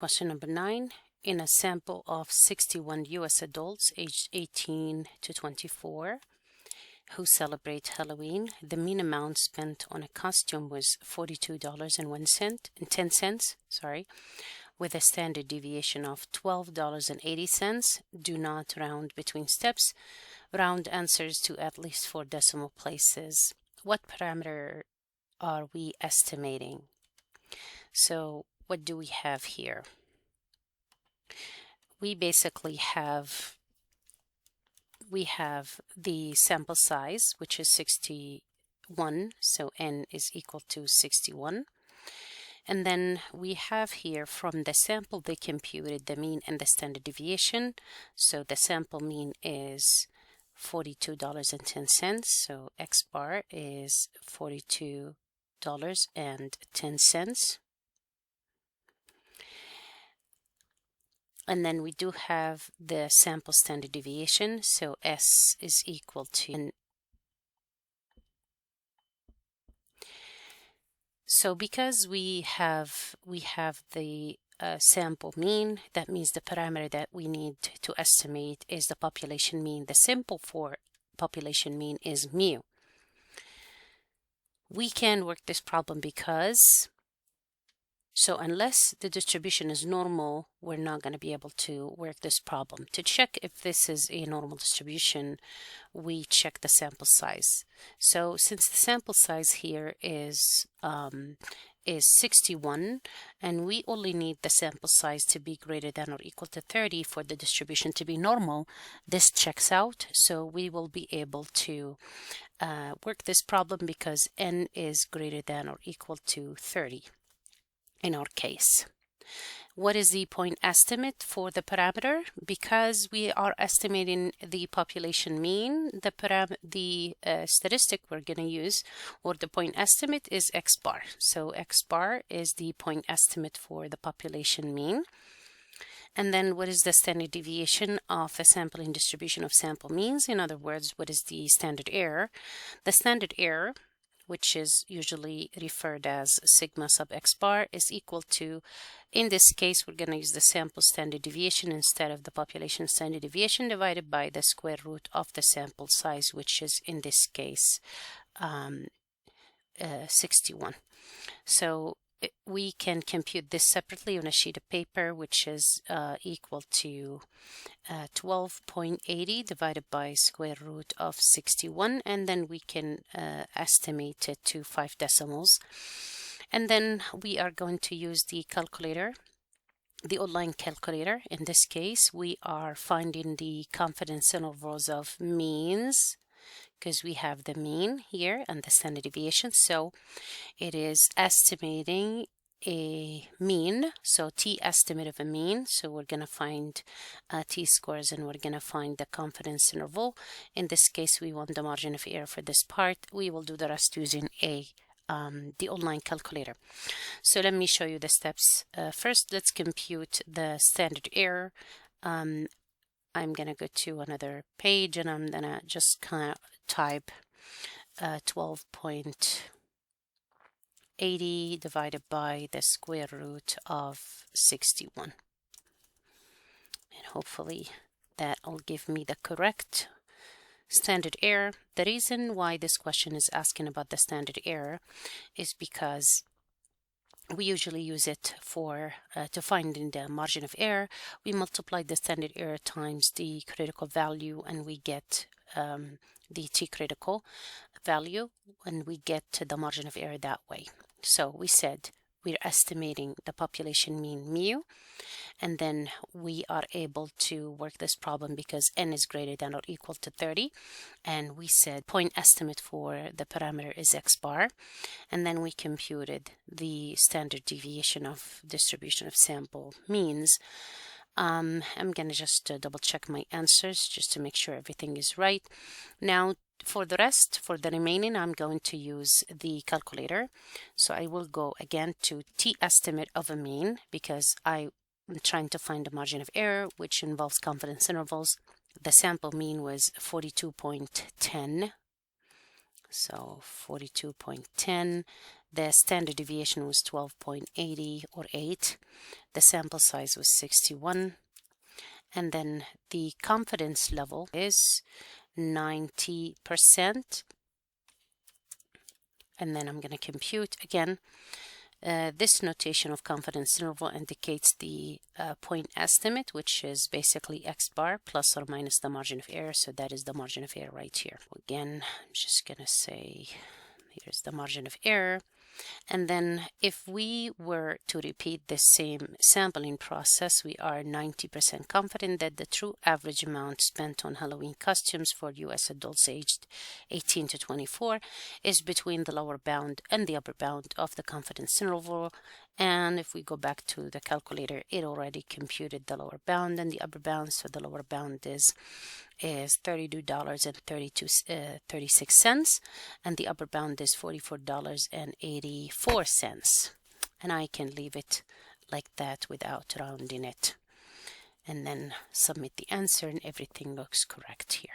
Question number 9. In a sample of 61 U.S. adults aged 18 to 24 who celebrate Halloween, the mean amount spent on a costume was $42.10, with a standard deviation of $12.80. Do not round between steps. Round answers to at least 4 decimal places. What parameter are we estimating? So what do we have here? We basically have the sample size, which is 61, so n is equal to 61. And then we have here from the sample they computed the mean and the standard deviation. So the sample mean is $42.10, so X bar is $42.10. And then we do have the sample standard deviation, so S is equal to. So because we have the sample mean, that means the parameter that we need to estimate is the population mean. The symbol for population mean is mu. We can work this problem because unless the distribution is normal, we're not going to be able to work this problem. To check if this is a normal distribution, we check the sample size. So since the sample size here is 61, and we only need the sample size to be greater than or equal to 30 for the distribution to be normal, this checks out. So we will be able to work this problem because n is greater than or equal to 30. In our case, what is the point estimate for the parameter? Because we are estimating the population mean, the statistic we're going to use, or the point estimate, is X bar. So X bar is the point estimate for the population mean. And then what is the standard deviation of a sampling distribution of sample means? In other words, what is the standard error? The standard error, which is usually referred as sigma sub X bar, is equal to, in this case, we're going to use the sample standard deviation instead of the population standard deviation, divided by the square root of the sample size, which is in this case 61. So we can compute this separately on a sheet of paper, which is equal to 12.80 divided by square root of 61, and then we can estimate it to 5 decimals. And then we are going to use the calculator, the online calculator. In this case, we are finding the confidence intervals of means, because we have the mean here and the standard deviation. So it is estimating a mean, so t estimate of a mean. So we're going to find t-scores, and we're going to find the confidence interval. In this case, we want the margin of error for this part. We will do the rest using the online calculator. So let me show you the steps. First, let's compute the standard error. I'm going to go to another page, and I'm going to just kind of type 12.80 divided by the square root of 61. And hopefully that will give me the correct standard error. The reason why this question is asking about the standard error is because we usually use it for to find in the margin of error. We multiply the standard error times the critical value, and we get the t critical value, and we get to the margin of error that way. So we said we're estimating the population mean mu, and then we are able to work this problem because n is greater than or equal to 30, and we said point estimate for the parameter is X bar, and then we computed the standard deviation of distribution of sample means. I'm going to just double check my answers just to make sure everything is right. Now for the rest, for the remaining, I'm going to use the calculator. So I will go again to t estimate of a mean, because I'm trying to find the margin of error, which involves confidence intervals. The sample mean was 42.10. So 42.10 The standard deviation was 12.80 or 8. The sample size was 61. And then the confidence level is 90%. And then I'm going to compute again. This notation of confidence interval indicates the point estimate, which is basically x bar plus or minus the margin of error. So that is the margin of error right here. Again, I'm just going to say here's the margin of error. And then if we were to repeat the same sampling process, we are 90% confident that the true average amount spent on Halloween costumes for US adults aged 18 to 24 is between the lower bound and the upper bound of the confidence interval. And if we go back to the calculator, it already computed the lower bound and the upper bound. So the lower bound is $32.36 and the upper bound is $44.84. And I can leave it like that without rounding it and then submit the answer, and everything looks correct here.